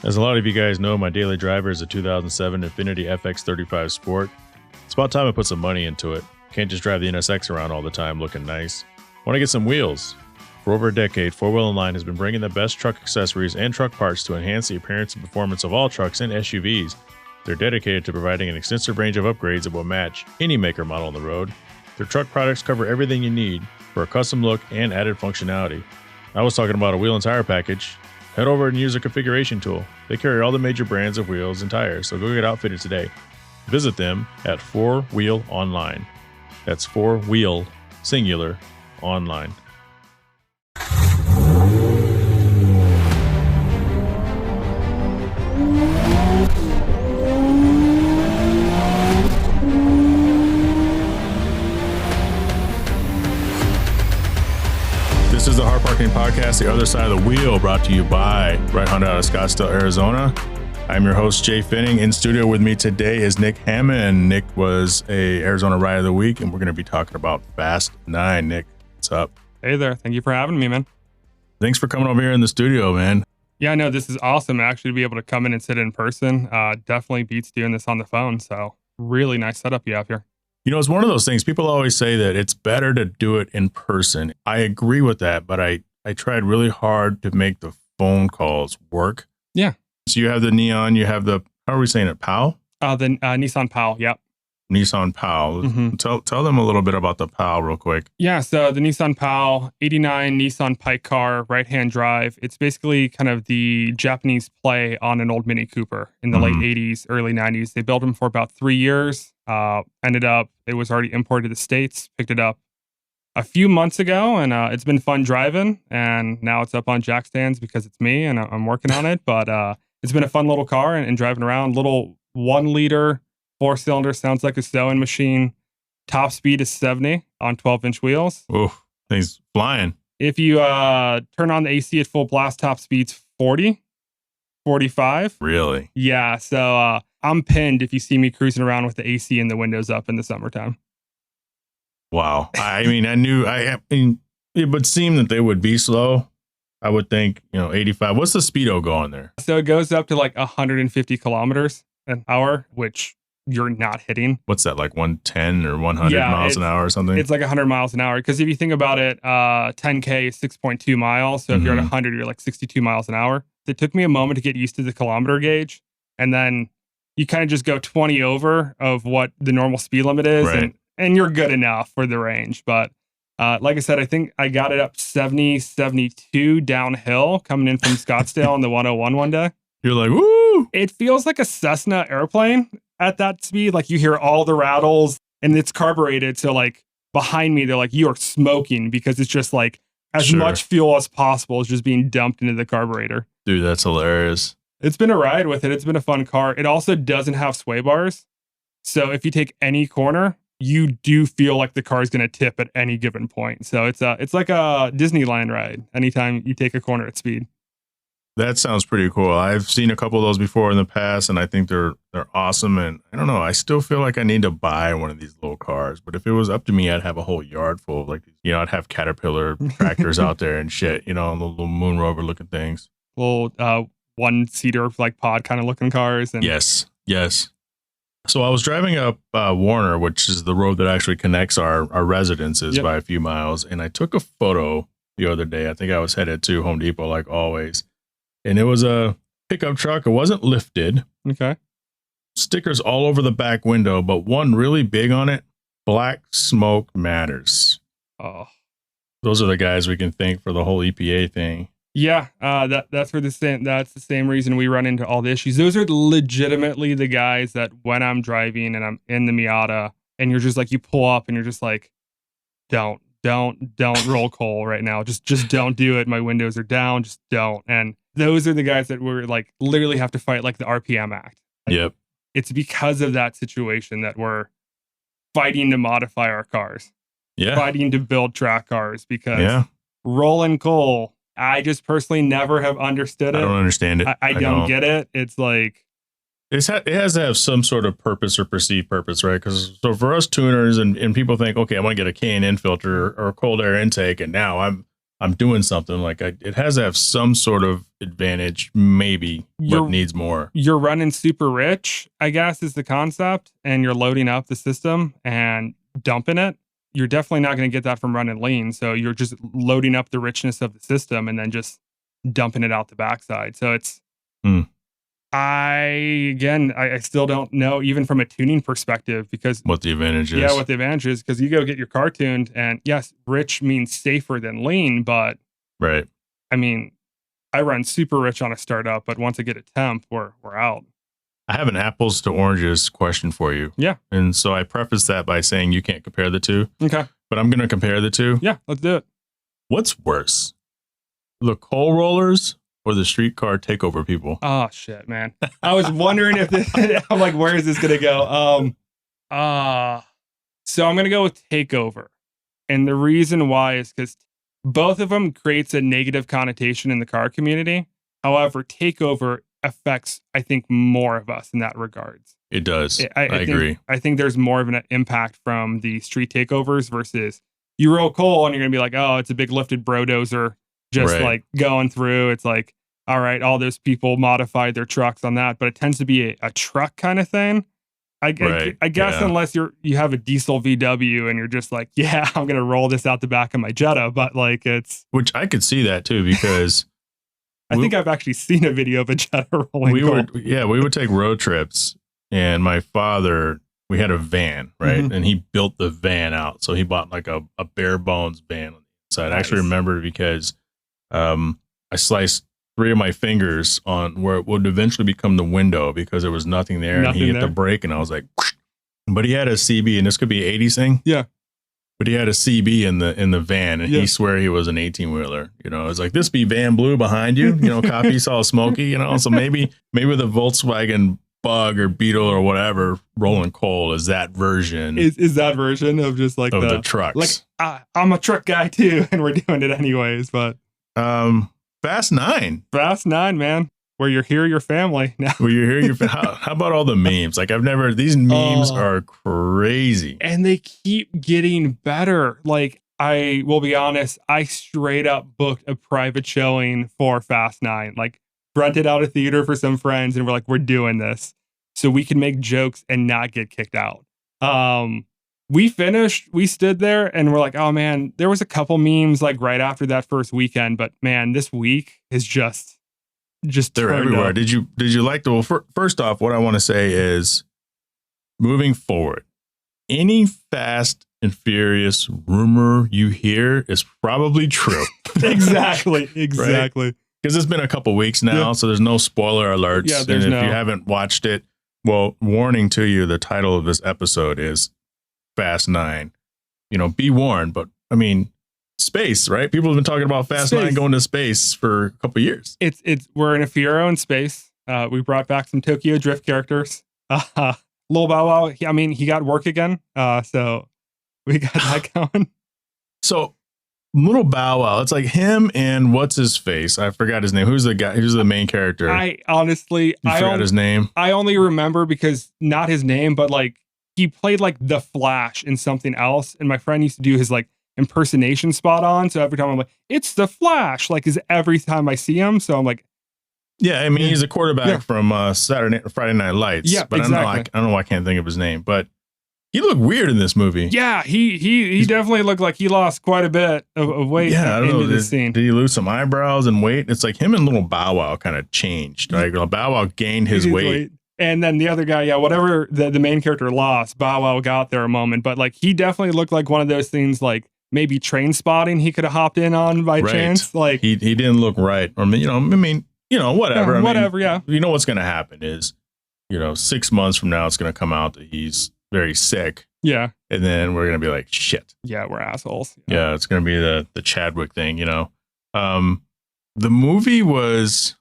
As a lot of you guys know, my daily driver is a 2007 Infiniti FX35 Sport. It's about time I put some money into it. Can't just drive the NSX around all the time looking nice. Want to get some wheels? For over a decade, 4Wheel & Line has been bringing the best truck accessories and truck parts to enhance the appearance and performance of all trucks and SUVs. They're dedicated to providing an extensive range of upgrades that will match any maker model on the road. Their truck products cover everything you need for a custom look and added functionality. I was talking about a wheel and tire package. Head over and use a configuration tool. They carry all the major brands of wheels and tires, so go get outfitted today. Visit them at 4Wheel Online. That's 4Wheel, singular, online. This is the Hard Parking Podcast, the other side of the wheel, brought to you by Right Honda out of Scottsdale, Arizona. I'm your host, Jay Finning. In studio with me today is Nick Hammond. Nick was a Arizona Ride of the Week, and we're going to be talking about Fast 9. Nick, what's up? Hey there. Thank you for having me, man. Thanks for coming over here in the studio, man. Yeah, no, this is awesome. Actually, to be able to come in and sit in person definitely beats doing this on the phone. So really nice setup you have here. You know, it's one of those things. People always say that it's better to do it in person. I agree with that, but I tried really hard to make the phone calls work. Yeah. So you have the Neon, you have the, how are we saying it, PAL? The Nissan PAL, yep. Nissan PAL. Mm-hmm. Tell them a little bit about the PAL real quick. Yeah, so the Nissan PAL, 89 Nissan Pike car, right-hand drive. It's basically kind of the Japanese play on an old Mini Cooper in the late 80s, early 90s. They built them for about 3 years. It was already imported to the States, picked it up a few months ago, and it's been fun driving, and now it's up on jack stands because it's me, and I'm working on it, but it's been a fun little car and driving around. Little 1-liter, 4-cylinder, sounds like a sewing machine. Top speed is 70 on 12-inch wheels. Oh, things flying. If you turn on the AC at full blast, top speed's 40, 45. Really? Yeah, so I'm pinned if you see me cruising around with the AC and the windows up in the summertime. Wow. It would seem that they would be slow. I would think, 85. What's the speedo going there? So it goes up to like 150 kilometers an hour, which you're not hitting. What's that, like 110 or 100 miles an hour or something? It's like 100 miles an hour. Because if you think about it, 10K is 6.2 miles. So if you're at 100, you're like 62 miles an hour. It took me a moment to get used to the kilometer gauge. And then you kind of just go 20 over of what the normal speed limit is. Right. And you're good enough for the range. But like I said, I think I got it up 70, 72 downhill coming in from Scottsdale on the 101 one day. You're like, woo! It feels like a Cessna airplane at that speed. Like you hear all the rattles and it's carbureted. So like behind me, they're like, you are smoking, because it's just like as much fuel as possible is just being dumped into the carburetor. Dude, that's hilarious. It's been a ride with it. It's been a fun car. It also doesn't have sway bars. So if you take any corner, you do feel like the car is going to tip at any given point. So it's like a Disneyland ride anytime you take a corner at speed. That sounds pretty cool. I've seen a couple of those before in the past, and I think they're awesome. And I don't know, I still feel like I need to buy one of these little cars. But if it was up to me, I'd have a whole yard full of I'd have Caterpillar tractors out there and shit, little Moon Rover looking things. Little one-seater like pod kind of looking cars. And Yes. So I was driving up Warner, which is the road that actually connects our residences by a few miles. And I took a photo the other day. I think I was headed to Home Depot like always. And it was a pickup truck. It wasn't lifted. Okay. Stickers all over the back window, but one really big on it. Black smoke matters. Oh. Those are the guys we can thank for the whole EPA thing. Yeah, that's the same reason we run into all the issues. Those are legitimately the guys that when I'm driving and I'm in the Miata and you're just like, you pull up and you're just like, don't roll coal right now. Just don't do it. My windows are down. Just don't. And those are the guys that we're like literally have to fight like the RPM Act. Yep. It's because of that situation that we're fighting to modify our cars. Yeah. Fighting to build track cars because rolling coal, I just personally never have understood it. I don't understand it. I don't get it. It's like it has to have some sort of purpose or perceived purpose, right? Because so for us tuners and people think, okay, I want to get a K&N filter or a cold air intake, and now I'm I'm doing something. Like it has to have some sort of advantage, maybe, but needs more. You're running super rich, I guess, is the concept, and you're loading up the system and dumping it. You're definitely not going to get that from running lean. So you're just loading up the richness of the system and then just dumping it out the backside. So it's, I still don't know, even from a tuning perspective, because what the advantage is. Yeah, what the advantage is, because you go get your car tuned, and yes, rich means safer than lean, but right. I mean, I run super rich on a startup, but once I get a temp, we're out. I have an apples to oranges question for you. Yeah. And so I preface that by saying you can't compare the two. Okay. But I'm going to compare the two. Yeah, let's do it. What's worse? The coal rollers or the streetcar takeover people? Oh, shit, man. I was wondering if this, I'm like, where is this going to go? So I'm going to go with takeover. And the reason why is because both of them creates a negative connotation in the car community. However, takeover affects, I think, more of us in that regards. It does. I agree. I think there's more of an impact from the street takeovers versus you roll coal and you're going to be like, oh, it's a big lifted brodozer just like going through. It's like, all right, all those people modified their trucks on that, but it tends to be a truck kind of thing. I guess unless you have a diesel VW and you're just like, yeah, I'm going to roll this out the back of my Jetta, but like it's... Which I could see that too, because... I think I've actually seen a video of a Jetta rolling coal. We would take road trips, and my father, we had a van, right? Mm-hmm. And he built the van out. So he bought like a bare bones van on the inside. Nice. I actually remember because I sliced 3 of my fingers on where it would eventually become the window because there was nothing there. And he hit the brake, and I was like, but he had a CB, and this could be an 80s thing. Yeah. But he had a CB in the van, and he swear he was an 18-wheeler. You know, it's like, this be Van Blue behind you. You know, copy saw Smokey. You know, so maybe the Volkswagen Bug or Beetle or whatever rolling coal is that version. Is that version of just like of the trucks? Like I'm a truck guy too, and we're doing it anyways. But Fast 9, man. Where you're here, your family now. Where you're here, how about all the memes? Like these memes are crazy. And they keep getting better. Like, I will be honest, I straight up booked a private showing for Fast 9. Like, rented out a theater for some friends, and we're like, we're doing this. So we can make jokes and not get kicked out. We finished, we stood there, and we're like, oh man, there was a couple memes like right after that first weekend. But man, this week is just they're everywhere. Up. Did you like the, well, first off, what I want to say is, moving forward, any Fast and Furious rumor you hear is probably true. Exactly. Right? Because it's been a couple weeks now, so there's no spoiler alerts. Yeah, and if you haven't watched it, well, warning to you, the title of this episode is Fast 9. You know, be warned. But I mean, space, right? People have been talking about Fast 9 going to space for a couple of years. We're in a Fiero in space. We brought back some Tokyo Drift characters. Lil Bow Wow, he got work again. So we got that going. So Little Bow Wow, it's like him and what's his face? I forgot his name. Who's the guy? Who's the main character? I honestly forgot his name. I only remember because not his name, but like he played like the Flash in something else. And my friend used to do his like impersonation spot on. So every time I'm like, it's the Flash, like is every time I see him. So I'm like, yeah, I mean, he's a quarterback from Friday Night Lights. Yeah, but exactly. I don't know why I can't think of his name, but he looked weird in this movie. Yeah, he definitely looked like he lost quite a bit of weight. Yeah, I don't know. This scene. Did he lose some eyebrows and weight? It's like him and Little Bow Wow kind of changed. Like Bow Wow gained his weight. And then the other guy, whatever the main character lost, Bow Wow got there a moment. But like he definitely looked like one of those things like maybe Train Spotting he could have hopped in on by chance. Like he didn't look right. Or whatever. Yeah, whatever, yeah. You know what's going to happen is, 6 months from now, it's going to come out that he's very sick. Yeah. And then we're going to be like, shit. Yeah, we're assholes. Yeah, it's going to be the Chadwick thing, The movie was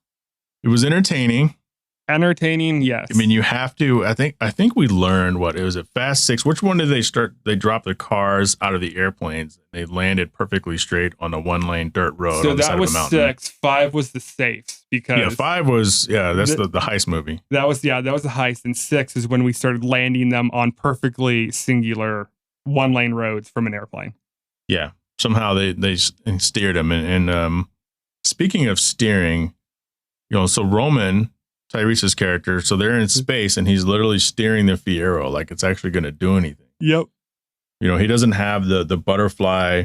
entertaining. Entertaining, yes. I mean, you have to. I think we learned what it was at Fast 6. Which one did they start? They dropped the cars out of the airplanes. They landed perfectly straight on a 1-lane dirt road. So on the that side was of a mountain. 6. 5 was the safes because 5 was that's the heist movie. That was the heist, and 6 is when we started landing them on perfectly singular 1-lane roads from an airplane. Yeah. somehow they steered him. And speaking of steering, so Roman, Tyrese's character, so they're in space and he's literally steering the Fiero like it's actually going to do anything. Yep. He doesn't have the butterfly,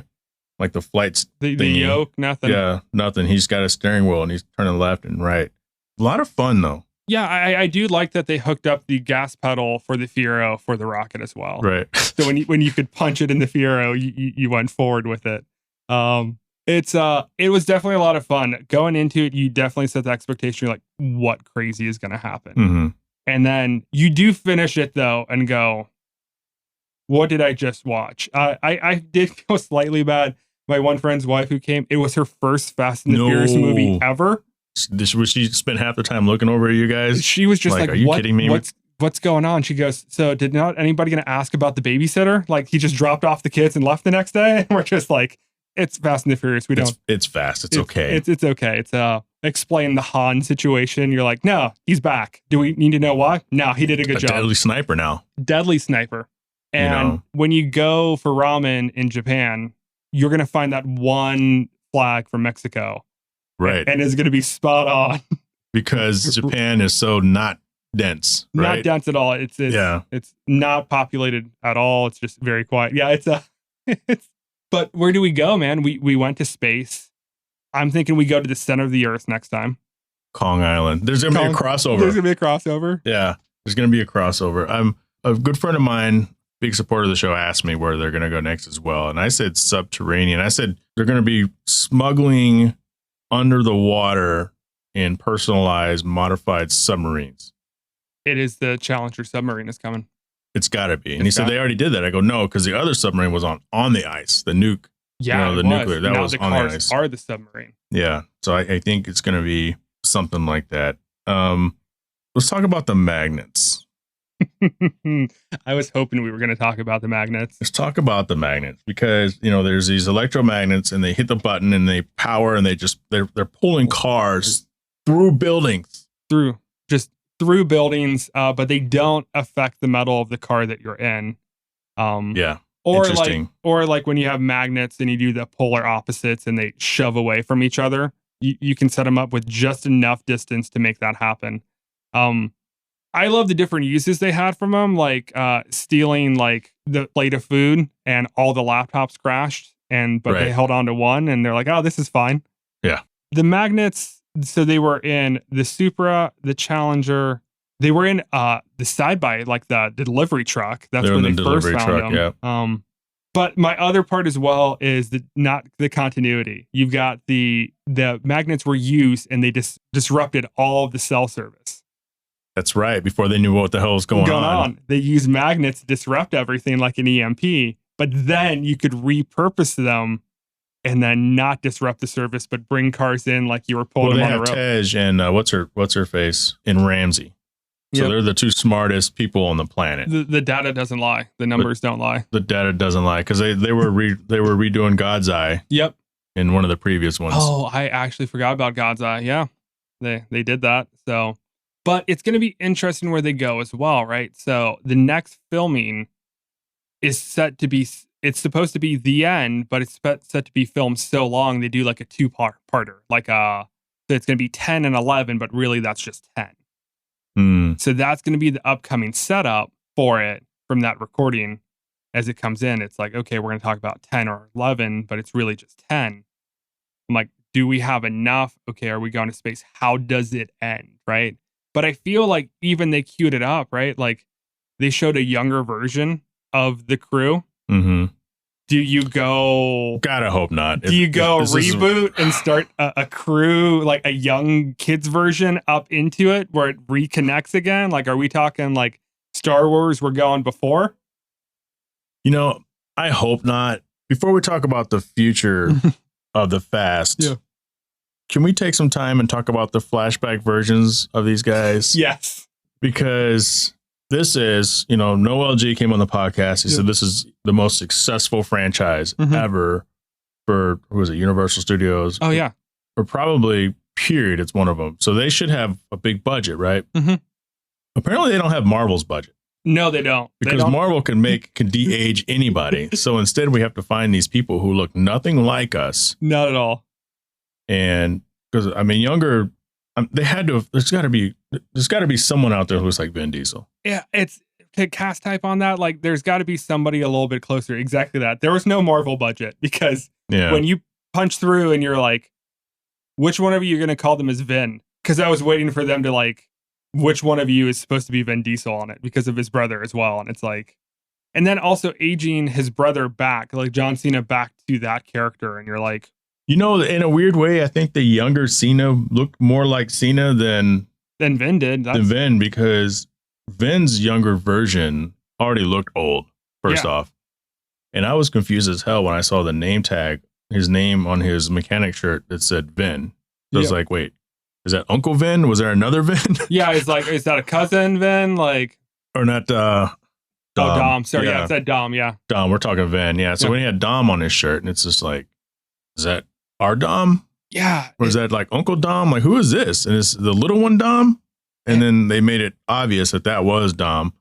like the flights, the yoke, nothing. Yeah, nothing. He's got a steering wheel and he's turning left and right. A lot of fun though. Yeah, I do like that they hooked up the gas pedal for the Fiero for the rocket as well. Right. So when you could punch it in the Fiero, you went forward with it. It was definitely a lot of fun. Going into it, you definitely set the expectation. You're like, what crazy is going to happen? Mm-hmm. And then you do finish it though and go, what did I just watch? I did feel slightly bad. My one friend's wife who came, it was her first Fast and the Furious movie ever. Was she spent half the time looking over at you guys? She was just like, are you kidding me? What's going on? She goes, so did not anybody going to ask about the babysitter? Like he just dropped off the kids and left the next day? And we're just like, it's Fast and the Furious. It's fast. It's okay. It's okay. It's explain the Han situation. You're like, no, he's back. Do we need to know why? No, he did a good job. Deadly sniper now. Deadly sniper. And when you go for ramen in Japan, you're going to find that one flag from Mexico. Right. And it's going to be spot on. Because Japan is so not dense. Right? Not dense at all. It's not populated at all. It's just very quiet. Yeah, but where do we go, man? We went to space. I'm thinking we go to the center of the earth next time. Kong Island. There's going to be a crossover. There's going to be a crossover. Yeah, there's going to be a crossover. A good friend of mine, big supporter of the show, asked me where they're going to go next as well. And I said subterranean. I said they're going to be smuggling under the water in personalized, modified submarines. It is the Challenger submarine is coming. It's got to be. And he said they already did that. I go, no, because the other submarine was on the ice. The nuke. Yeah, the nuclear. That now was the on the cars ice. Are the submarine. Yeah. So I think it's going to be something like that. Let's talk about the magnets. I was hoping we were going to talk about the magnets. Let's talk about the magnets because, there's these electromagnets and they hit the button and they power and they're pulling cars through buildings. Through buildings, but they don't affect the metal of the car that you're in. Yeah. Or like when you have magnets and you do the polar opposites and they shove away from each other, you can set them up with just enough distance to make that happen. I love the different uses they had from them, like stealing like the plate of food and all the laptops crashed, but they held on to one and they're like, oh, this is fine. Yeah. The magnets. So they were in the Supra, the Challenger. They were in the side by like the delivery truck. That's where they first found them. Yeah. But my other part as well is not the continuity. You've got the magnets were used and they disrupted all of the cell service. That's right. Before they knew what the hell was going on. They used magnets to disrupt everything like an EMP. But then you could repurpose them and then not disrupt the service, but bring cars in like you were pulling them on the road. Tej and what's her face in Ramsey. So they're the two smartest people on the planet. The data doesn't lie. The numbers don't lie. The data doesn't lie because they were redoing God's Eye. Yep. In one of the previous ones. Oh, I actually forgot about God's Eye. Yeah, they did that. So, but it's going to be interesting where they go as well, right? So the next filming is set to be. It's supposed to be the end, but it's set to be filmed so long they do like a two-parter. So it's going to be 10 and 11, but really that's just 10. So that's going to be the upcoming setup for it from that recording as it comes in. It's like, okay, we're going to talk about 10 or 11, but it's really just 10. I'm like, do we have enough? Okay, are we going to space? How does it end? Right. But I feel like even they queued it up, right? Like they showed a younger version of the crew. Mm-hmm. Do you go? Gotta hope not. Do you go reboot and start a crew, like a young kids version up into it where it reconnects again? Like, are we talking like Star Wars we're going before? I hope not. Before we talk about the future of the Fast, can we take some time and talk about the flashback versions of these guys? Yes. Because this is, Noel G came on the podcast. He said this is the most successful franchise ever for, who was it, Universal Studios? Oh, yeah. Or probably, period, it's one of them. So they should have a big budget, right? Mm-hmm. Apparently they don't have Marvel's budget. No, they don't. Because Marvel can de-age anybody. So instead we have to find these people who look nothing like us. Not at all. And because I mean, younger, they had to. There's got to be someone out there who looks like Vin Diesel. Yeah, it's to cast type on that. Like, there's got to be somebody a little bit closer. Exactly that. There was no Marvel budget because when you punch through and you're like, which one of you are going to call them as Vin? Because I was waiting for them to like, which one of you is supposed to be Vin Diesel on it because of his brother as well. And it's like, and then also aging his brother back, like John Cena back to that character. And you're like, you know, in a weird way, I think the younger Cena looked more like Cena than Vin did. Than Vin, because Vin's younger version already looked old, first off. And I was confused as hell when I saw the name tag, his name on his mechanic shirt that said Vin. So I was like, wait, is that Uncle Vin? Was there another Vin? Yeah, it's like, is that a cousin Vin? Like, or not? Dom. Oh, Dom. Sorry, yeah, it said Dom. Yeah, Dom. We're talking Vin. Yeah. So when he had Dom on his shirt, and it's just like, is that our Dom? Yeah. Or is that like Uncle Dom? Like, who is this? And it's the little one Dom? And then they made it obvious that was Dom.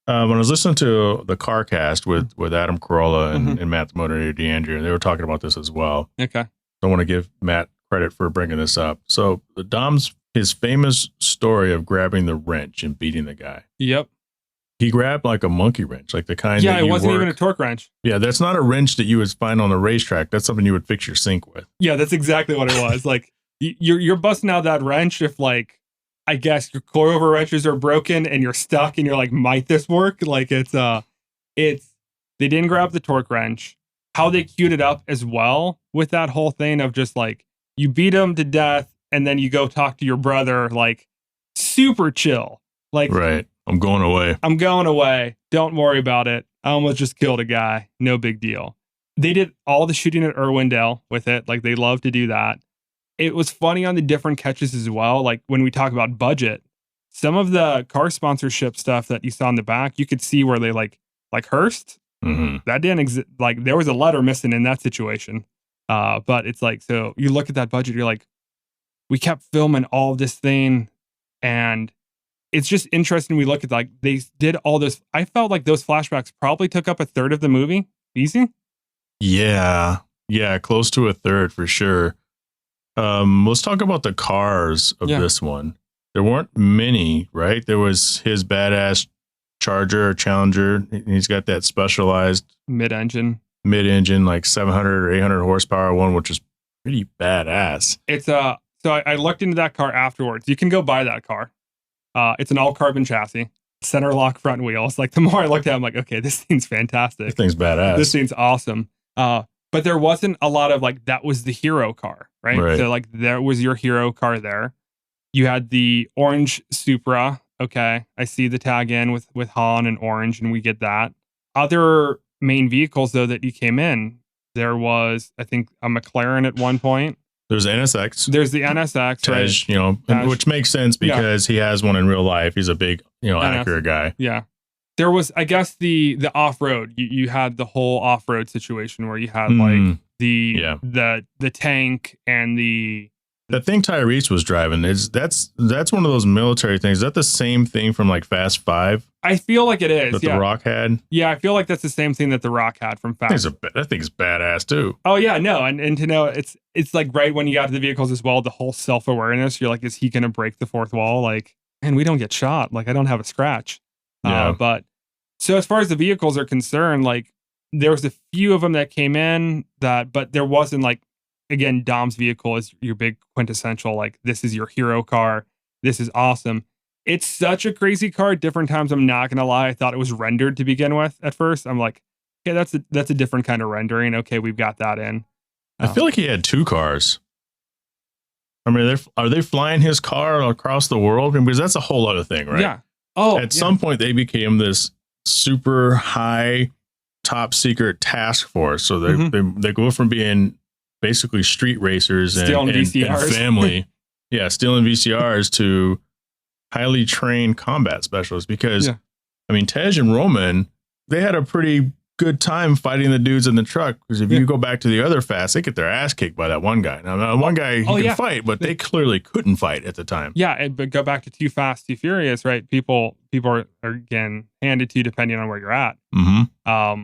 When I was listening to the CarCast with Adam Carolla and Matt Motor and DeAndre, they were talking about this as well. Okay. So I want to give Matt credit for bringing this up. So his famous story of grabbing the wrench and beating the guy. Yep. He grabbed like a monkey wrench, like the kind. Yeah, it wasn't even a torque wrench. Yeah, that's not a wrench that you would find on the racetrack. That's something you would fix your sink with. Yeah, that's exactly what it was. Like you're busting out that wrench if like, I guess your coilover wrenches are broken and you're stuck and you're like, might this work? Like they didn't grab the torque wrench. How they queued it up as well with that whole thing of just like, you beat him to death and then you go talk to your brother, like super chill. Like, right. I'm going away. Don't worry about it. I almost just killed a guy. No big deal. They did all the shooting at Irwindale with it. Like, they love to do that. It was funny on the different catches as well. Like, when we talk about budget, some of the car sponsorship stuff that you saw in the back, you could see where they like Hearst. Mm-hmm. That didn't exist. Like, there was a letter missing in that situation. But it's like, so you look at that budget, you're like, we kept filming all of this thing, and it's just interesting. We look at like they did all this. I felt like those flashbacks probably took up a third of the movie. Easy. Yeah, close to a third for sure. Let's talk about the cars of this one. There weren't many, right? There was his badass Charger or Challenger. He's got that specialized mid-engine, like 700 or 800 horsepower one, which is pretty badass. It's so I looked into that car afterwards. You can go buy that car. It's an all carbon chassis, center lock front wheels. Like, the more I looked at it, I'm like, okay, this thing's fantastic. This thing's badass. This thing's awesome. But there wasn't a lot of like, that was the hero car, right? So like, there was your hero car there. You had the orange Supra. Okay. I see the tag in with Han and orange, and we get that. Other main vehicles though that you came in, there was, I think, a McLaren at one point. There's NSX. There's the NSX, Tej, right? Which makes sense because he has one in real life. He's a big, accurate guy. Yeah. There was, I guess, the off-road. You had the whole off-road situation where you had like the tank and the thing Tyrese was driving. That's one of those military things. Is that the same thing from like Fast 5? I feel like it is. That The Rock had? Yeah, I feel like that's the same thing that The Rock had from Fast. That thing's badass too. Oh yeah, no, and to know it's like right when you got to the vehicles as well, the whole self-awareness. You're like, is he gonna break the fourth wall? Like, and we don't get shot. Like, I don't have a scratch. But so as far as the vehicles are concerned, like, there was a few of them that came in but there wasn't like, again, Dom's vehicle is your big quintessential, like, this is your hero car. This is awesome. It's such a crazy car at different times. I'm not going to lie. I thought it was rendered to begin with at first. I'm like, okay, that's a different kind of rendering. Okay, we've got that in. I feel like he had two cars. I mean, are they flying his car across the world? Because that's a whole other thing, right? Yeah. Oh, at some point, they became this super high, top secret task force. So they go from being basically street racers and family. Stealing VCRs to highly trained combat specialists. Because, I mean, Tej and Roman, they had a pretty good time fighting the dudes in the truck. Because if you go back to the other Fast, they get their ass kicked by that one guy. Now, one guy he can fight, but they clearly couldn't fight at the time. Yeah, but go back to Too Fast, Too Furious, right? People are again handed to you depending on where you're at. Mm-hmm.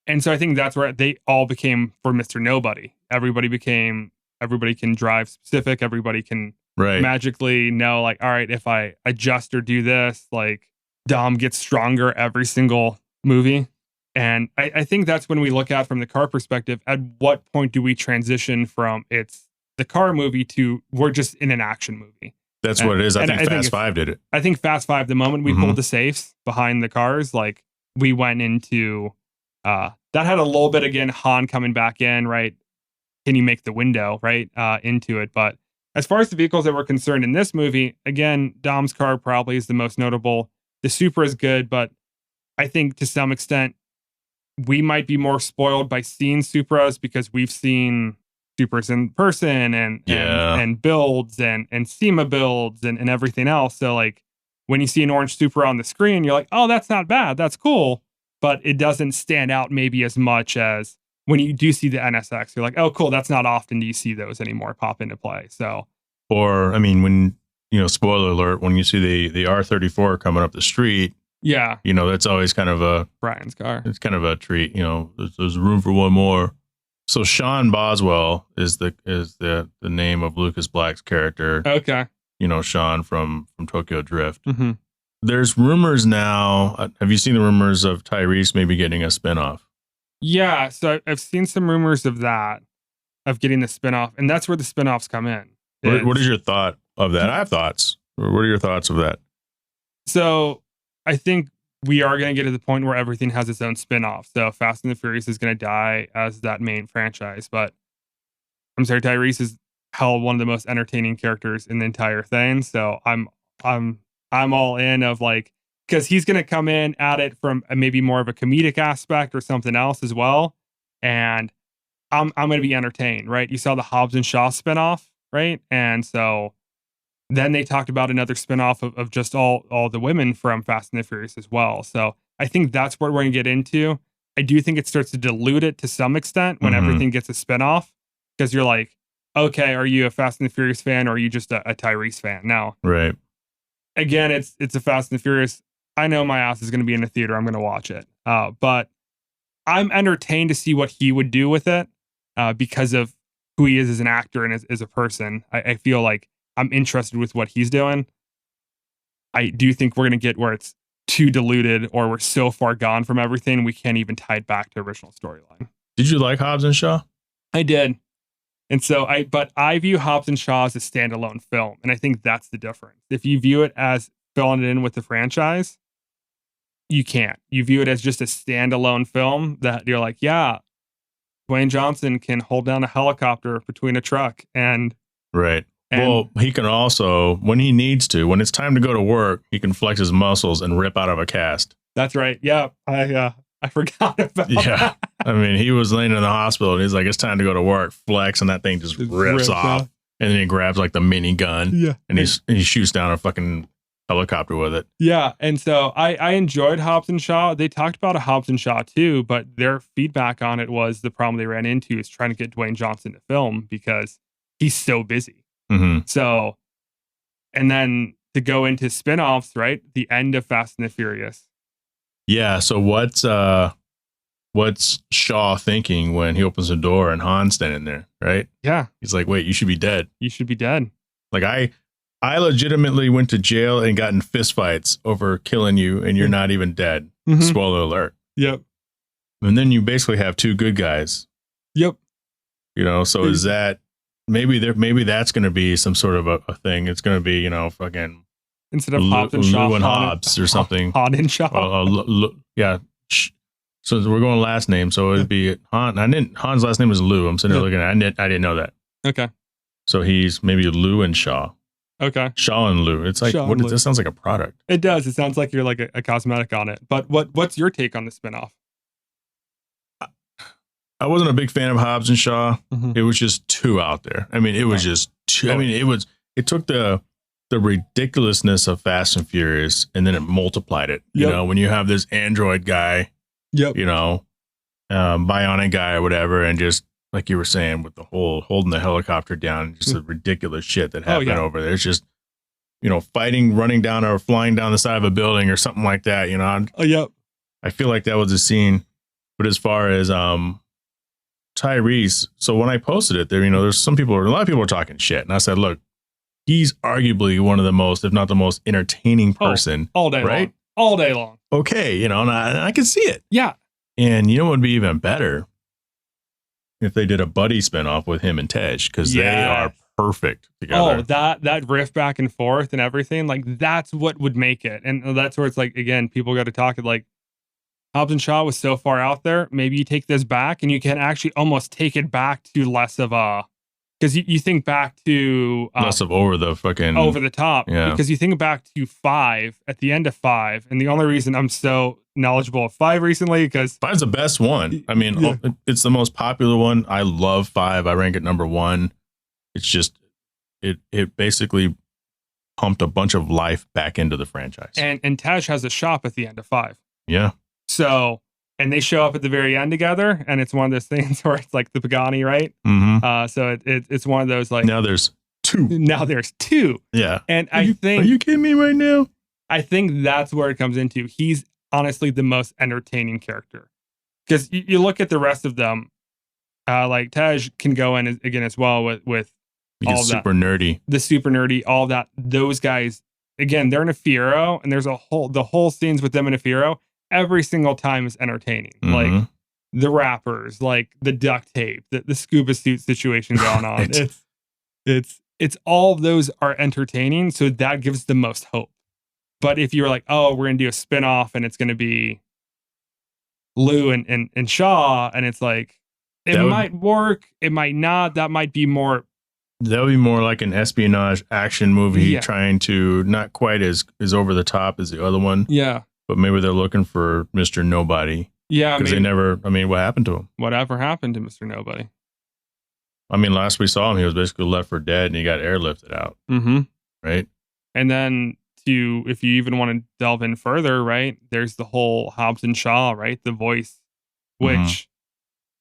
And so I think that's where they all became for Mr. Nobody. Everybody can drive specific. Everybody can magically know, like, all right, if I adjust or do this, like Dom gets stronger every single movie. And I think that's when we look at from the car perspective, at what point do we transition from it's the car movie to we're just in an action movie? That's what it is. I think Fast 5 did it. I think Fast 5, the moment we pulled the safes behind the cars, like we went into that had a little bit again, Han coming back in, right? Can you make the window, right? Into it. But as far as the vehicles that were concerned in this movie, again, Dom's car probably is the most notable. The Supra is good, but I think to some extent, we might be more spoiled by seeing Supras because we've seen Supras in person and builds and SEMA builds and everything else. So like when you see an orange Supra on the screen, you're like, oh, that's not bad. That's cool. But it doesn't stand out maybe as much as when you do see the NSX. You're like, oh, cool. That's not often do you see those anymore pop into play. So, or I mean, when, spoiler alert, when you see the R34 coming up the street, that's always kind of a Brian's car. It's kind of a treat. There's room for one more. So Sean Boswell is the name of Lucas Black's character. Okay. Sean from Tokyo Drift. Mm-hmm. There's rumors now. Have you seen the rumors of Tyrese maybe getting a spinoff? Yeah. So I've seen some rumors of that, of getting the spinoff, and that's where the spinoffs come in. What is your thought of that? I have thoughts. What are your thoughts of that? So I think we are going to get to the point where everything has its own spin-off. So Fast and the Furious is going to die as that main franchise. But I'm sorry, Tyrese is held one of the most entertaining characters in the entire thing. So I'm all in of like, because he's going to come in at it from maybe more of a comedic aspect or something else as well. And I'm going to be entertained, right? You saw the Hobbs and Shaw spinoff, right? And so then they talked about another spinoff of just all the women from Fast and the Furious as well. So I think that's what we're going to get into. I do think it starts to dilute it to some extent when everything gets a spinoff, because you're like, okay, are you a Fast and the Furious fan or are you just a Tyrese fan? Now, right. Again, it's a Fast and the Furious. I know my ass is going to be in the theater. I'm going to watch it. But I'm entertained to see what he would do with it because of who he is as an actor and as a person. I feel like I'm interested with what he's doing. I do think we're going to get where it's too diluted or we're so far gone from everything we can't even tie it back to original storyline. Did you like Hobbs and Shaw? I did. And so I view Hobbs and Shaw as a standalone film. And I think that's the difference. If you view it as filling it in with the franchise, you can't. You view it as just a standalone film that you're like, yeah, Dwayne Johnson can hold down a helicopter between a truck and right. Well, he can also, when he needs to, when it's time to go to work, he can flex his muscles and rip out of a cast. That's right. Yeah. I forgot about that. I mean, he was laying in the hospital and he's like, it's time to go to work. Flex, and that thing just rips off. And then he grabs like the mini gun. Yeah. And he shoots down a fucking helicopter with it. Yeah. And so I enjoyed Hobbs and Shaw. They talked about a Hobbs and Shaw too, but their feedback on it was the problem they ran into is trying to get Dwayne Johnson to film because he's so busy. Mm-hmm. So, and then to go into spinoffs, right? The end of Fast and the Furious. Yeah. So what's Shaw thinking when he opens the door and Han's standing there, right? Yeah. He's like, wait, you should be dead. You should be dead. Like I legitimately went to jail and got in fistfights over killing you and you're not even dead. Mm-hmm. Spoiler alert. Yep. And then you basically have two good guys. Yep. So is that maybe that's going to be some sort of a thing. It's going to be, fucking instead of Hobbs and Shaw, Lou and Hobbs or something. Han and Shaw. Yeah. So we're going last name. So it'd be Han. Han's last name is Lou. I'm sitting there looking at it. I didn't know that. Okay. So he's maybe Lou and Shaw. Okay. Shaw and Lou. It's like, this sounds like a product. It does. It sounds like you're like a cosmetic on it. But what's your take on the spinoff? I wasn't a big fan of Hobbs and Shaw. Mm-hmm. It was just too out there. I mean, it was just too, it took the ridiculousness of Fast and Furious and then it multiplied it. Yep. When you have this android guy, yep. bionic guy or whatever, and just like you were saying with the whole holding the helicopter down, just the ridiculous shit that happened over there. It's just, fighting, running down or flying down the side of a building or something like that. I feel like that was a scene. But as far as Tyrese, so when I posted it there, there's a lot of people are talking shit, and I said, look, he's arguably one of the most, if not the most entertaining person all day right? All day long. Okay, and I can see it. Yeah. And what would be even better if they did a buddy spinoff with him and Tej, because they are perfect together. Oh, that riff back and forth and everything, like that's what would make it. And that's where it's like, again, people got to talk it like Hobbs and Shaw was so far out there. Maybe you take this back and you can actually almost take it back to less of a, because you think back to less of over the top. Yeah. Because you think back to 5 at the end of 5. And the only reason I'm so knowledgeable of 5 recently, because 5's the best one. I mean, it's the most popular one. I love 5. I rank it number 1. It's just, it basically pumped a bunch of life back into the franchise. And Tej has a shop at the end of 5. Yeah. So, and they show up at the very end together, and it's one of those things where it's like the Pagani, right? Mm-hmm. So it's one of those like now there's 2. Yeah. And are you kidding me right now? I think that's where it comes into. He's honestly the most entertaining character, because you look at the rest of them, like Tej can go in again as well with all super nerdy, the super nerdy, all that. Those guys, again, they're in a Fiero, and there's the whole scenes with them in a Fiero. Every single time is entertaining. Mm-hmm. Like the rappers, like the duct tape, the scuba suit situation going on. It's all of those are entertaining. So that gives the most hope. But if you're like, oh, we're going to do a spinoff and it's going to be Lou and Shaw, and it's like, it might work, it might not. That might be more. That would be more like an espionage action movie, trying to not quite as over the top as the other one. Yeah. But maybe they're looking for Mr. Nobody. Yeah. Because they never, what happened to him? Whatever happened to Mr. Nobody? I mean, last we saw him, he was basically left for dead and he got airlifted out. Mm-hmm. Right. And then if you even want to delve in further, right, there's the whole Hobbs and Shaw, right? The voice, which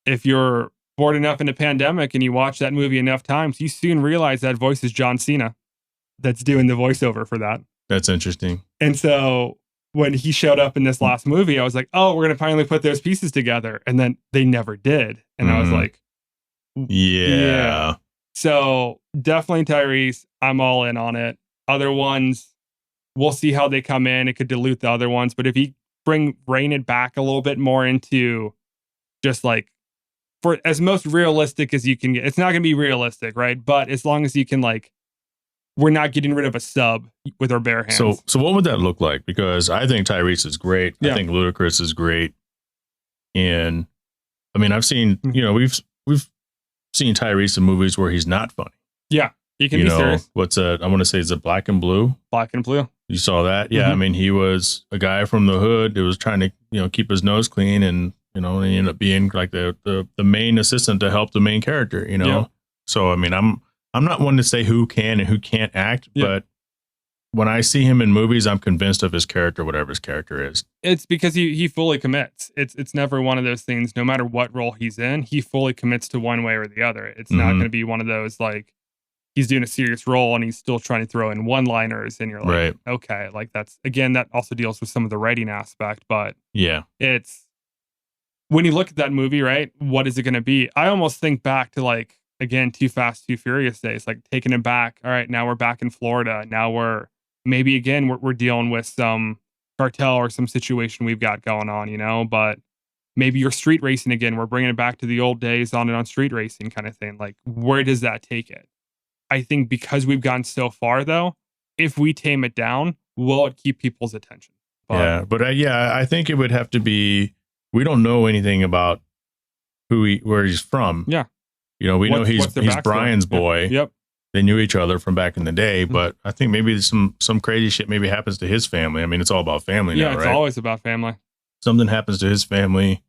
if you're bored enough in a pandemic and you watch that movie enough times, you soon realize that voice is John Cena that's doing the voiceover for that. That's interesting. And so when he showed up in this last movie, I was like, oh, we're going to finally put those pieces together. And then they never did. And I was like, yeah. So definitely Tyrese, I'm all in on it. Other ones, we'll see how they come in. It could dilute the other ones. But if you rein it back a little bit more into just like, for as most realistic as you can get, it's not going to be realistic, right? But as long as you can, like, we're not getting rid of a sub with our bare hands. So what would that look like? Because I think Tyrese is great. Yeah. I think Ludacris is great. And I mean, I've seen, we've seen Tyrese in movies where he's not funny. Yeah. He can be serious. I want to say, is it Black and Blue? Black and Blue. You saw that? Yeah. I mean, he was a guy from the hood that was trying to, keep his nose clean, and, and he ended up being like the main assistant to help the main character, Yeah. So, I mean, I'm not one to say who can and who can't act, but when I see him in movies, I'm convinced of his character, whatever his character is. It's because he fully commits. It's never one of those things, no matter what role he's in, he fully commits to one way or the other. It's not going to be one of those, like, he's doing a serious role and he's still trying to throw in one-liners, and you're like, okay, like that's, again, that also deals with some of the writing aspect, but it's, when you look at that movie, right, what is it going to be? I almost think back to, like, again, Too Fast, Too Furious days, like taking it back. All right, now we're back in Florida. Now we're dealing with some cartel or some situation we've got going on, but maybe you're street racing again. We're bringing it back to the old days on street racing kind of thing. Like, where does that take it? I think because we've gone so far, though, if we tame it down, will it keep people's attention? I think it would have to be, we don't know anything about where he's from. Yeah. We know he's Brian's boy. Yep. They knew each other from back in the day, but I think maybe some crazy shit maybe happens to his family. I mean, it's all about family now, right? Yeah, it's always about family. Something happens to his family,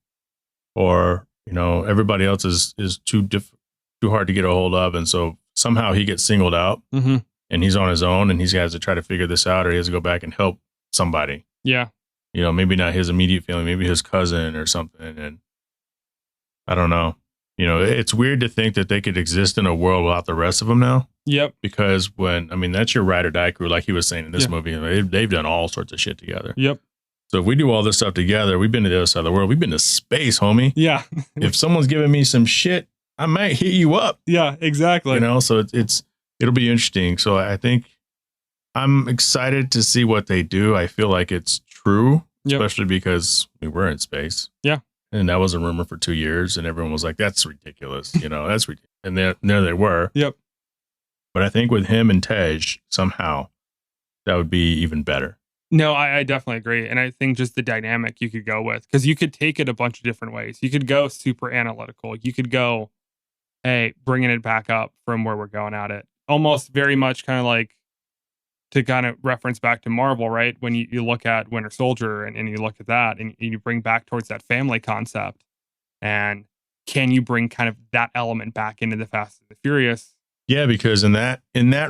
or, everybody else is too hard to get a hold of. And so somehow he gets singled out and he's on his own, and he has to try to figure this out, or he has to go back and help somebody. Yeah. Maybe not his immediate family, maybe his cousin or something. And I don't know. It's weird to think that they could exist in a world without the rest of them now. Yep. Because that's your ride or die crew, like he was saying in this movie. They've done all sorts of shit together. Yep. So if we do all this stuff together, we've been to the other side of the world. We've been to space, homie. Yeah. If someone's giving me some shit, I might hit you up. Yeah, exactly. So it'll be interesting. So I think I'm excited to see what they do. I feel like it's true, especially because we were in space. Yeah. And that was a rumor for 2 years, and everyone was like, that's ridiculous. That's ridiculous. And there they were. Yep. But I think with him and Tej, somehow, that would be even better. No, I definitely agree. And I think just the dynamic you could go with, because you could take it a bunch of different ways. You could go super analytical. You could go, hey, bringing it back up from where we're going at it. Almost very much kind of like, to kind of reference back to Marvel, right? When you look at Winter Soldier and you look at that and you bring back towards that family concept, and can you bring kind of that element back into the Fast and the Furious? Yeah, because in that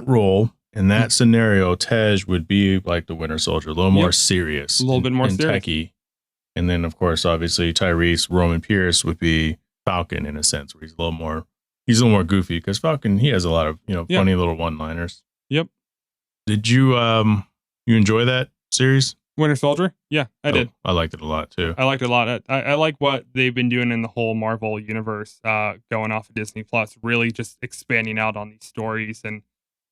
role, in that scenario, Tej would be like the Winter Soldier, a little more serious, a little bit more serious, techie. And then, of course, obviously, Tyrese Roman Pierce would be Falcon in a sense, where he's a little more goofy, because Falcon, he has a lot of funny little one-liners. Yep. Did you enjoy that series? Winter Soldier? Yeah, I did. I liked it a lot too. I liked it a lot. I like what they've been doing in the whole Marvel universe, going off of Disney Plus, really just expanding out on these stories and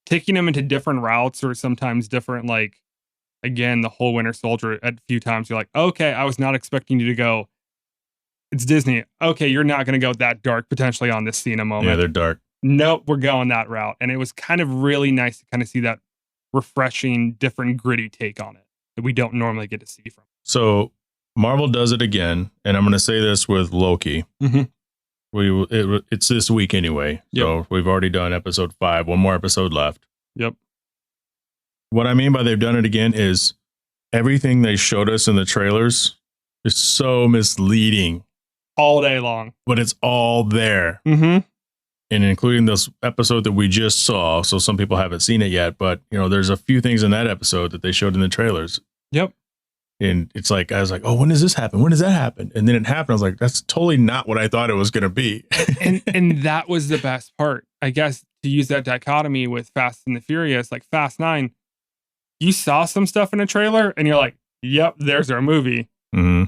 taking them into different routes, or sometimes different, like, again, the whole Winter Soldier, at a few times you're like, okay, I was not expecting you to go, it's Disney. Okay, you're not going to go that dark potentially on this Cena moment. Yeah, they're dark. Nope, we're going that route. And it was kind of really nice to kind of see that refreshing, different, gritty take on it that we don't normally get to see from. So Marvel does it again, and I'm going to say this with Loki. Mm-hmm. It's this week anyway, so we've already done episode 5. One more episode left. Yep. What I mean by they've done it again is everything they showed us in the trailers is so misleading all day long, but it's all there. Mm-hmm. And including this episode that we just saw. So some people haven't seen it yet, but there's a few things in that episode that they showed in the trailers. Yep. And it's like, I was like, oh, when does this happen? When does that happen? And then it happened. I was like, that's totally not what I thought it was going to be. and that was the best part, I guess, to use that dichotomy with Fast and the Furious, like Fast 9, you saw some stuff in a trailer and you're like, yep, there's our movie. Mm-hmm.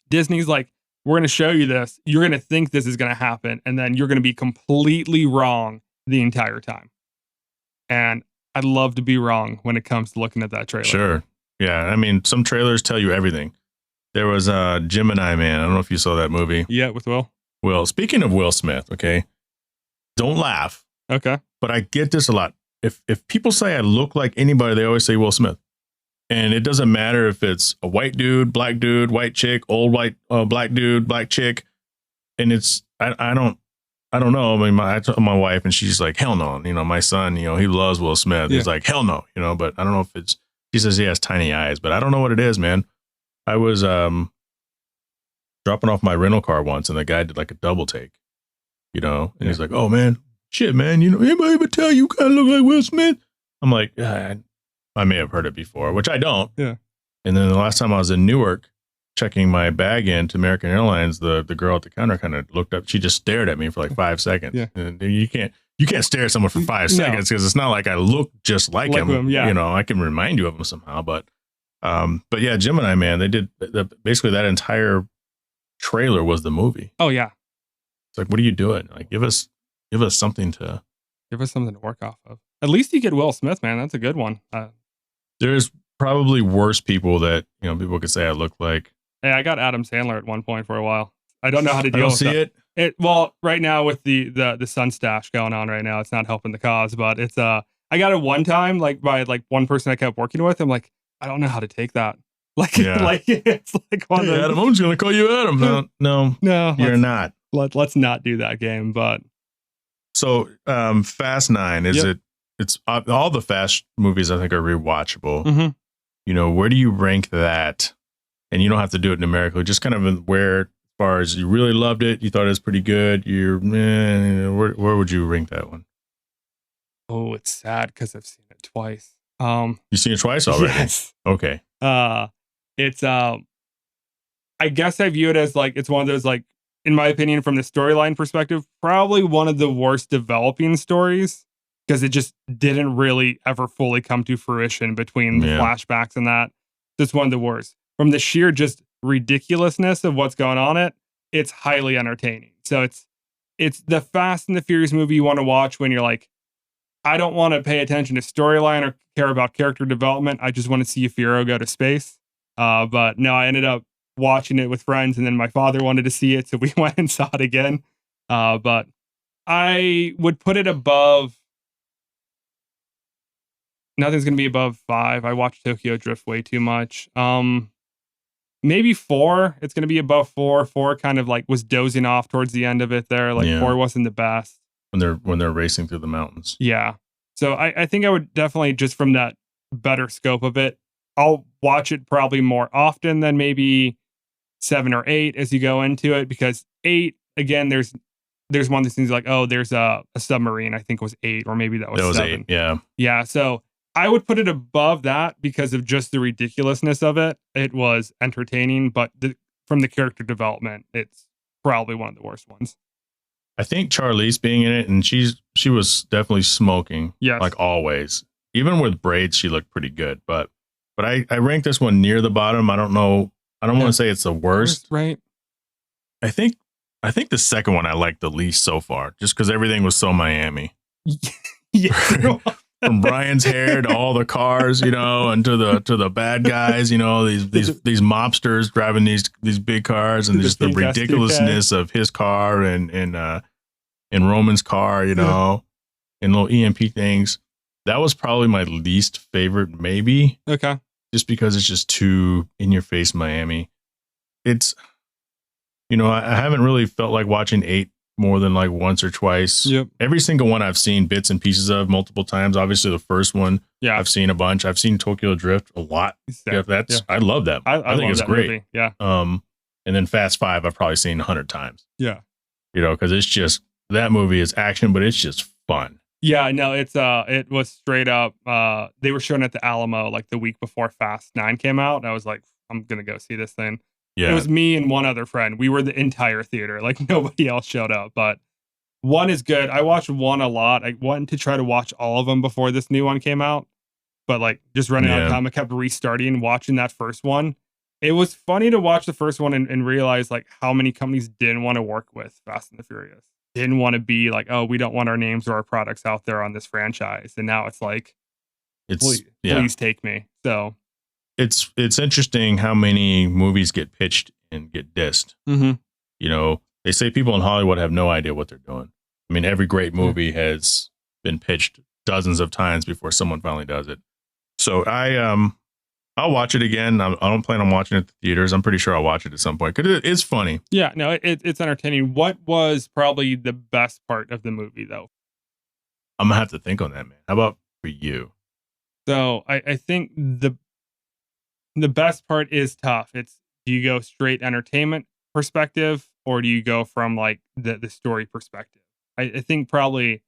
Disney's like, we're going to show you this. You're going to think this is going to happen. And then you're going to be completely wrong the entire time. And I'd love to be wrong when it comes to looking at that trailer. Sure. Yeah. I mean, some trailers tell you everything. There was Gemini Man. I don't know if you saw that movie. Yeah, with Will. Will. Speaking of Will Smith, okay. Don't laugh. Okay. But I get this a lot. If people say I look like anybody, they always say Will Smith. And it doesn't matter if it's a white dude, white chick, old white black dude, black chick. And it's I don't know. I mean, I told my wife, and she's like, hell no. My son, he loves Will Smith. Yeah. He's like, hell no. But I don't know if it's. She says he has tiny eyes, but I don't know what it is, man. I was dropping off my rental car once, and the guy did like a double take. And he's like, oh man, shit, man. Anybody ever tell you kind of look like Will Smith? I'm like, I may have heard it before, which I don't. Yeah. And then the last time I was in Newark checking my bag in to American Airlines, the girl at the counter kind of looked up. She just stared at me for like 5 seconds. Yeah. And you can't stare at someone for 5 seconds because it's not like I look just like him. Yeah. I can remind you of him somehow. But yeah, Gemini Man, they did basically that entire trailer was the movie. Oh yeah. It's like, what are you doing? Like, give us something to work off of. At least you get Will Smith, man. That's a good one. There's probably worse people that, people could say I look like. Hey, I got Adam Sandler at one point for a while. I don't know how to deal with it. Well, right now with the sun stash going on right now, it's not helping the cause, but it's I got it one time, like by like one person I kept working with. I'm like, I don't know how to take that. Like, it's like one hey, Adam, I'm just going to call you Adam. No, you're not. Let's not do that game, but. So, Fast 9, it's all the Fast movies I think are rewatchable. Mm-hmm. Where do you rank that? And you don't have to do it numerically, just kind of where, as far as you really loved it, you thought it was pretty good. Where would you rank that one? Oh, it's sad because I've seen it twice. You've seen it twice already? Yes. Okay. It's I guess I view it as like, it's one of those like in my opinion, from the storyline perspective, probably one of the worst developing stories because it just didn't really ever fully come to fruition between the flashbacks and that. It's one of the worst. From the sheer just ridiculousness of what's going on, it's highly entertaining. So it's the Fast and the Furious movie you want to watch when you're like, I don't want to pay attention to storyline or care about character development. I just want to see a Furo go to space. But no, I ended up watching it with friends, and then my father wanted to see it, so we went and saw it again. But I would put it above. Nothing's going to be above 5. I watched Tokyo Drift way too much. Maybe 4. It's going to be above 4. 4 kind of like was dozing off towards the end of it there. Like 4 wasn't the best. When they're racing through the mountains. Yeah. So I think I would definitely, just from that better scope of it, I'll watch it probably more often than maybe 7 or 8 as you go into it, because 8, again, there's one of these things like, oh, there's a submarine, I think it was 8, or maybe that was 7. 8, yeah. Yeah, so I would put it above that because of just the ridiculousness of it. It was entertaining, but from the character development, it's probably one of the worst ones. I think Charlize being in it, and she was definitely smoking, like always. Even with braids, she looked pretty good. But I ranked this one near the bottom. I don't know. I don't want to say it's the worst. Right. I think the second one I liked the least so far, just because everything was so Miami. Yeah. From Brian's hair to all the cars, and to the bad guys, these mobsters driving these big cars, and just the ridiculousness of his car and Roman's car, and little EMP things. That was probably my least favorite, maybe. Okay. Just because it's just too in your face Miami. It's, I haven't really felt like watching 8 more than like once or twice. Yep. Every single one I've seen bits and pieces of multiple times. Obviously the first one, I've seen a bunch. I've seen Tokyo Drift a lot. I love that. I think it's great. Movie. Yeah. And then Fast 5 I've probably seen 100 times. Yeah. Because it's just, that movie is action, but it's just fun. Yeah, no, it was straight up. They were showing at the Alamo like the week before Fast 9 came out. And I was like, I'm gonna go see this thing. Yeah. It was me and one other friend. We were the entire theater. Like nobody else showed up. But 1 is good. I watched 1 a lot. I wanted to try to watch all of them before this new one came out. But like just running out of time, I kept restarting, watching that first one. It was funny to watch the first one and realize like how many companies didn't want to work with Fast and the Furious. Didn't want to be like, oh, we don't want our names or our products out there on this franchise. And now it's like, please take me. So it's interesting how many movies get pitched and get dissed. Mm-hmm. They say people in Hollywood have no idea what they're doing. I mean, every great movie has been pitched dozens of times before someone finally does it. So I'll watch it again. I don't plan on watching it at the theaters. I'm pretty sure I'll watch it at some point because it's funny. Yeah, no, it's entertaining. What was probably the best part of the movie, though? I'm gonna have to think on that, man. How about for you? So I think the best part is tough. It's, do you go straight entertainment perspective or do you go from like the story perspective? I think probably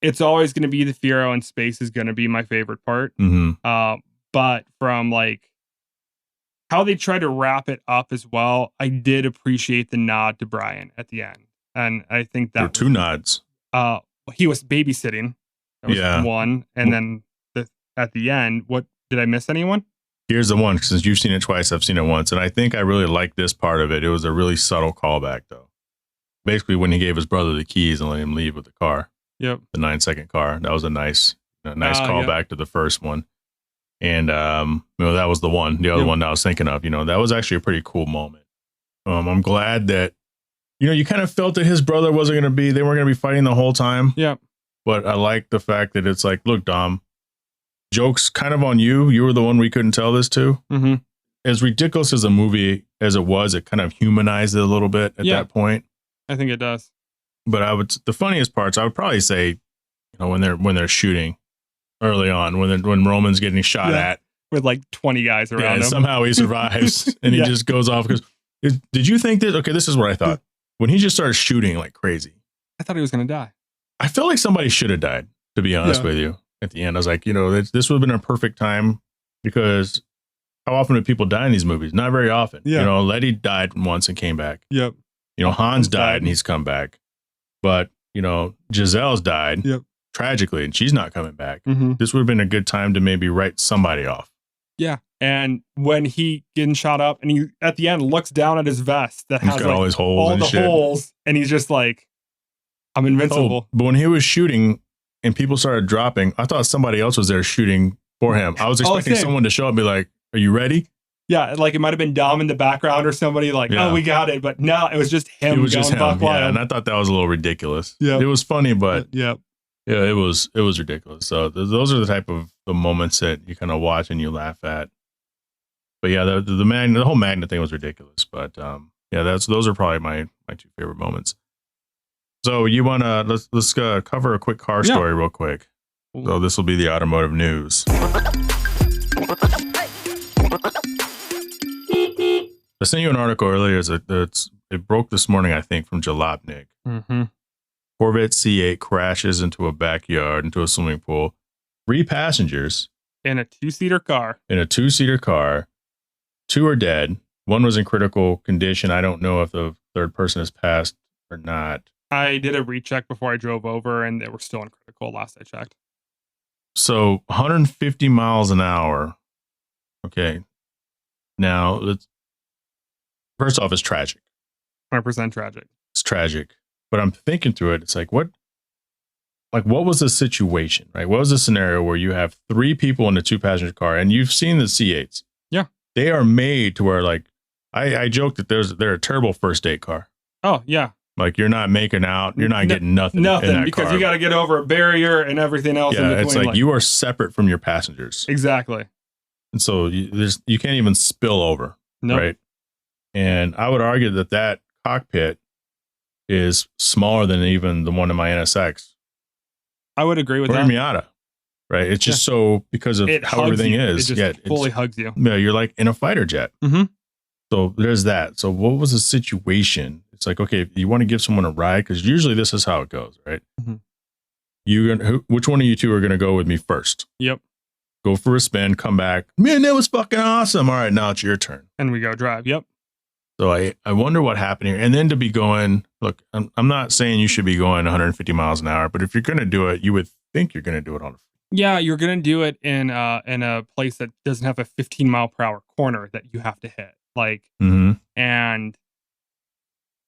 it's always going to be the Furo and space is going to be my favorite part. Mm-hmm. But from like how they try to wrap it up as well, I did appreciate the nod to Brian at the end. And I think that there were 2 nods. He was babysitting. That was 1. And then at the end, what did I miss anyone? Here's the one, since you've seen it twice, I've seen it once. And I think I really like this part of it. It was a really subtle callback, though. Basically, when he gave his brother the keys and let him leave with the car. Yep. The 9-second car. That was a nice callback to the first one. And, that was the one, the other one that I was thinking of, that was actually a pretty cool moment. I'm glad that, you kind of felt that his brother they weren't going to be fighting the whole time. Yeah. But I like the fact that it's like, look, Dom, joke's kind of on you. You were the one we couldn't tell this to. Mm-hmm. As ridiculous as a movie as it was, it kind of humanized it a little bit at that point. I think it does. But the funniest parts, I would probably say, when they're shooting early on, when Roman's getting shot at with like 20 guys around him. Somehow he survives and he just goes off. Because did you think that? Okay, this is what I thought. When he just started shooting like crazy, I thought he was going to die. I felt like somebody should have died, to be honest with you. At the end, I was like, this would have been a perfect time, because how often do people die in these movies? Not very often. Letty died once and came back. Yep. Hans died and he's come back. But, Giselle's died tragically and she's not coming back. Mm-hmm. This would have been a good time to maybe write somebody off. Yeah. And when he getting shot up and he at the end looks down at his vest that has got all his holes all the holes, and he's just like, I'm invincible. But when he was shooting and people started dropping, I thought somebody else was there shooting for him. I was expecting someone to show up and be like, are you ready? Yeah, like it might have been Dom in the background or somebody like, oh, we got it. But no, it was just him. It was just him. Yeah, and I thought that was a little ridiculous. Yeah, it was funny, but it was ridiculous. So those are the type of the moments that you kind of watch and you laugh at. But yeah, the whole Magnet thing was ridiculous. But those are probably my two favorite moments. So you wanna let's cover a quick car story real quick. So this will be the automotive news. I sent you an article earlier. It broke this morning, I think, from Jalopnik. Mm-hmm. Corvette C8 crashes into a backyard, into a swimming pool. 3 passengers. In a 2-seater car. 2 are dead. 1 was in critical condition. I don't know if the third person has passed or not. I did a recheck before I drove over, and they were still in critical last I checked. So 150 miles an hour. Okay. Now, first off, it's tragic. 100% tragic. It's tragic. But I'm thinking through it. It's like, what was the situation, right? What was the scenario where you have 3 people in a 2-passenger car, and you've seen the C8s? Yeah. They are made to where, like, I joke that they're a terrible first date car. Oh, yeah. Like, you're not making out. You're not getting nothing in that because car. you got to get over a barrier and everything else. Yeah, in between. It's like you are separate from your passengers. Exactly. And so you can't even spill over, right? And I would argue that cockpit is smaller than even the one in my NSX. I would agree with that. Or Miata, right? It's just so because of how everything is. It just fully hugs you. Yeah, you're like in a fighter jet. Mm-hmm. So there's that. So what was the situation? It's like, okay, if you want to give someone a ride, because usually this is how it goes, right? Mm-hmm. Which one of you two are going to go with me first? Yep. Go for a spin, come back. Man, that was fucking awesome. All right, now it's your turn. And we go drive. Yep. So I wonder what happened here. And then to be going, look, I'm not saying you should be going 150 miles an hour, but if you're going to do it, you would think you're going to do it on a. Yeah, you're going to do it in a place that doesn't have a 15-mile-per-hour corner that you have to hit. And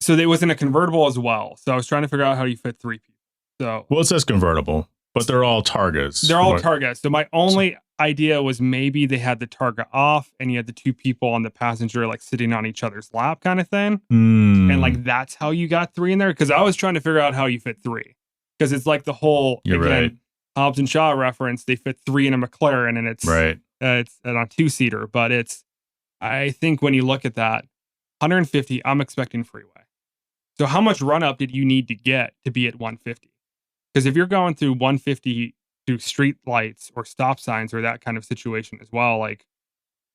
so it was in a convertible as well. So I was trying to figure out how you fit 3 people. So it says convertible, but they're all Targas. They're all Targas. So my only idea was maybe they had the Targa off and you had the 2 people on the passenger like sitting on each other's lap kind of thing. And like that's how you got 3 in there. Because I was trying to figure out how you fit 3. Because it's like the whole Hobbs and Shaw reference. They fit 3 in a McLaren and it's it's on a 2-seater. But I think when you look at that, 150, I'm expecting freeway. So how much run up did you need to get to be at 150? Because if you're going through 150 through street lights or stop signs or that kind of situation as well, like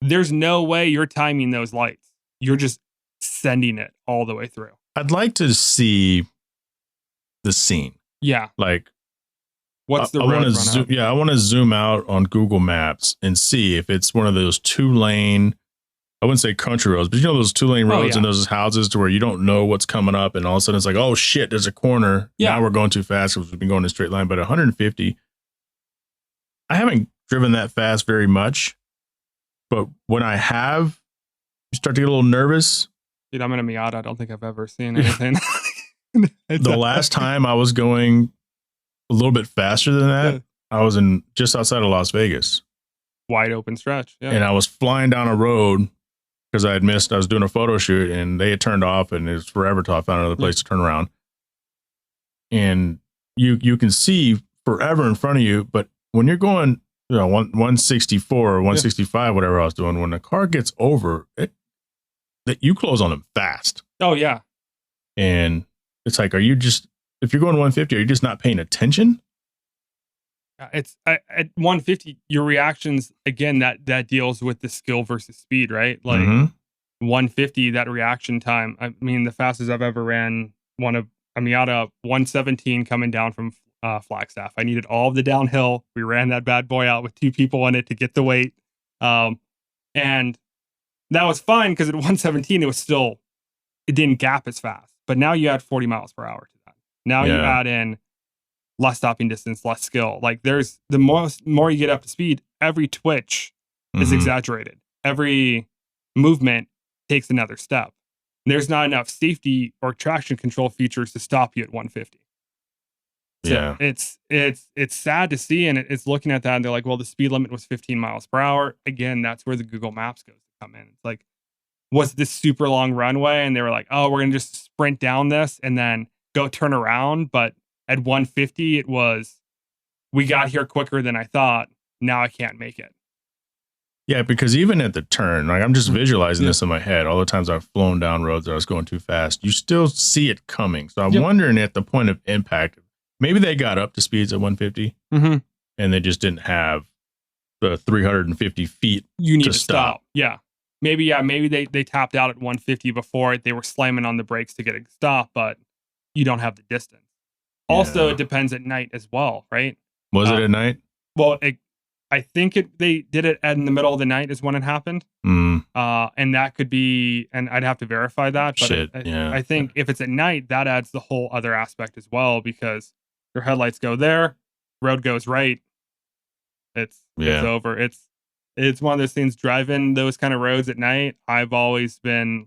there's no way you're timing those lights. You're just sending it all the way through. I'd like to see the scene. Yeah. Like what's the road run up? I want to zoom out on Google Maps and see if it's one of those 2-lane, I wouldn't say country roads, but those 2-lane roads and those houses to where you don't know what's coming up. And all of a sudden it's like, oh shit, there's a corner. Yeah. Now we're going too fast because we've been going in a straight line. But 150, I haven't driven that fast very much. But when I have, you start to get a little nervous. Dude, I'm in a Miata. I don't think I've ever seen anything. The last time I was going a little bit faster than that, I was just outside of Las Vegas. Wide open stretch. Yeah. And I was flying down a road because I was doing a photo shoot and they had turned off and it was forever till I found another place to turn around. And you can see forever in front of you, but when you're going, 164 or 165, whatever I was doing, when the car gets over it, that you close on them fast. Oh yeah. And it's like, if you're going 150, are you just not paying attention? It's at 150, your reactions, again, that deals with the skill versus speed, right? Like 150, that reaction time. I mean, the fastest I've ever ran a Miata 117 coming down from Flagstaff. I needed all of the downhill. We ran that bad boy out with 2 people in it to get the weight. And that was fine because at 117, it didn't gap as fast. But now you add 40 miles per hour to that. Now you add in less stopping distance, less skill. Like there's the more you get up to speed, every twitch is exaggerated. Every movement takes another step. There's not enough safety or traction control features to stop you at 150. So it's sad to see, and it's looking at that and they're like, well, the speed limit was 15 miles per hour. Again, that's where the Google Maps goes to come in. It's like, was this super long runway? And they were like, oh, we're going to just sprint down this and then go turn around. But at 150, it was, we got here quicker than I thought. Now I can't make it. Yeah, because even at the turn, like I'm just visualizing this in my head. All the times I've flown down roads that I was going too fast, you still see it coming. So I'm wondering at the point of impact, maybe they got up to speeds at 150 and they just didn't have the 350 feet. You need to stop. Yeah. Maybe they tapped out at 150 before they were slamming on the brakes to get a stop, but you don't have the distance. Also, it depends at night as well, right? Was it at night? Well, I think they did it in the middle of the night is when it happened. And that could be, and I'd have to verify that. But I think if it's at night, that adds the whole other aspect as well, because your headlights go there, road goes right. It's over. It's one of those things, driving those kind of roads at night. I've always been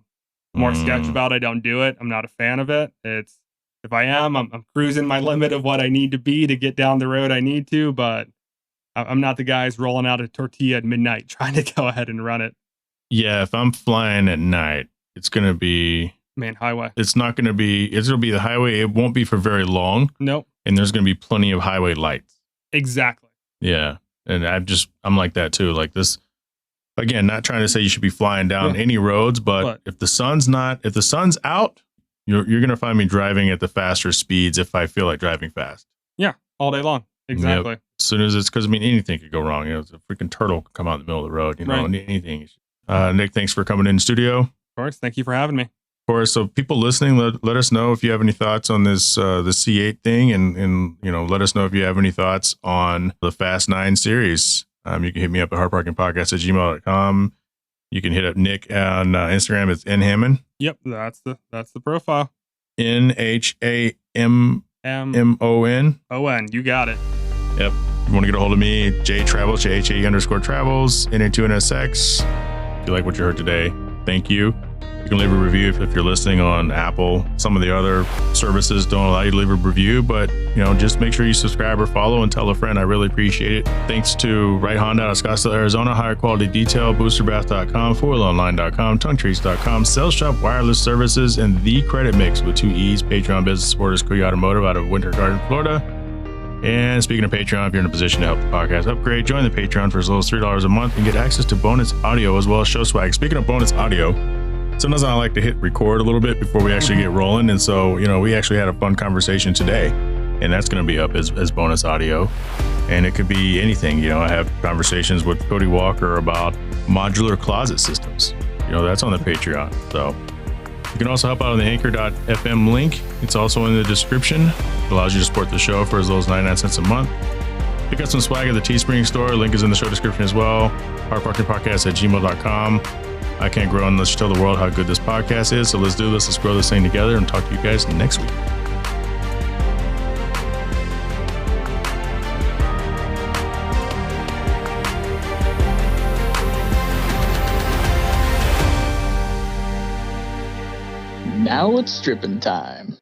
more sketch about. I don't do it. I'm not a fan of it. If I am, I'm cruising my limit of what I need to be to get down the road I need to, but I'm not the guys rolling out a tortilla at midnight trying to go ahead and run it. Yeah, if I'm flying at night, it's going to be main highway. It's going to be the highway. It won't be for very long. Nope. And there's going to be plenty of highway lights. Exactly. Yeah. And I'm like that too. Like this, again, not trying to say you should be flying down any roads, but if the sun's out, you're going to find me driving at the faster speeds if I feel like driving fast. Yeah. All day long. Exactly. Yep. As soon as it's, because anything could go wrong. A freaking turtle could come out in the middle of the road. Anything. Nick, thanks for coming in studio. Of course, thank you for having me. Of course. So people listening, let us know if you have any thoughts on this the C8 thing, and let us know if you have any thoughts on the Fast 9 series. You can hit me up at HardParkingPodcast@gmail.com. You can hit up Nick on Instagram. It's nhammond. Yep, that's the profile. NHAMMON. You got it. Yep. If you want to get a hold of me, JTravels, JHA_travels, NA2NSX. If you like what you heard today, thank you. You can leave a review if you're listening on Apple. Some of the other services don't allow you to leave a review, but just make sure you subscribe or follow and tell a friend. I really appreciate it. Thanks to Right Honda out of Scottsdale, Arizona, Higher Quality Detail, BoosterBath.com, FoilOnline.com, TungueTrees.com, Sales Shop Wireless Services, and The Credit Mix with 2 E's, Patreon Business Supporters, Coy Automotive out of Winter Garden, Florida. And speaking of Patreon, if you're in a position to help the podcast upgrade, join the Patreon for as little as $3 a month and get access to bonus audio as well as show swag. Speaking of bonus audio, sometimes I like to hit record a little bit before we actually get rolling. And so, we actually had a fun conversation today, and that's going to be up as bonus audio. And it could be anything. I have conversations with Cody Walker about modular closet systems. That's on the Patreon. So you can also help out on the anchor.fm link. It's also in the description. It allows you to support the show for as low as 99 cents a month. Pick up some swag at the Teespring store. Link is in the show description as well. HardParkingPodcast@gmail.com. I can't grow unless you tell the world how good this podcast is. So let's do this. Let's grow this thing together and talk to you guys next week. Now it's stripping time.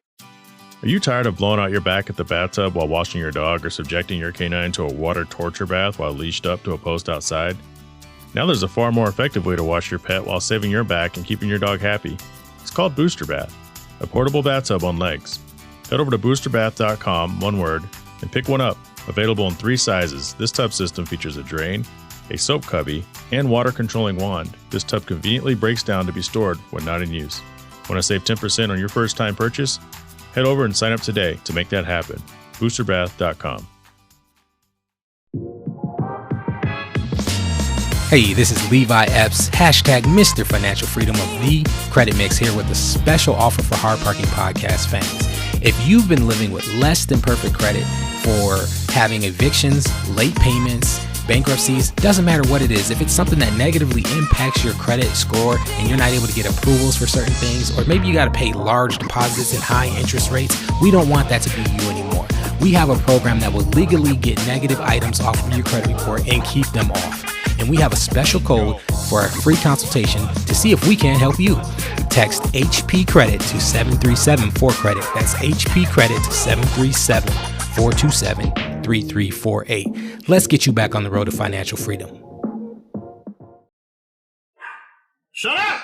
Are you tired of blowing out your back at the bathtub while washing your dog, or subjecting your canine to a water torture bath while leashed up to a post outside? Now there's a far more effective way to wash your pet while saving your back and keeping your dog happy. It's called Booster Bath, a portable bathtub on legs. Head over to boosterbath.com, one word, and pick one up. Available in 3 sizes, this tub system features a drain, a soap cubby, and water controlling wand. This tub conveniently breaks down to be stored when not in use. Want to save 10% on your first time purchase? Head over and sign up today to make that happen. Boosterbath.com. Hey, this is Levi Epps, hashtag Mr. Financial Freedom of The Credit Mix, here with a special offer for Hard Parking Podcast fans. If you've been living with less than perfect credit for having evictions, late payments, bankruptcies, doesn't matter what it is. If it's something that negatively impacts your credit score and you're not able to get approvals for certain things, or maybe you got to pay large deposits and high interest rates, we don't want that to be you anymore. We have a program that will legally get negative items off of your credit report and keep them off. And we have a special code for a free consultation to see if we can help you. Text HP Credit to 737-4CREDIT. That's HP Credit to 737-427-3348. Let's get you back on the road to financial freedom. Shut up!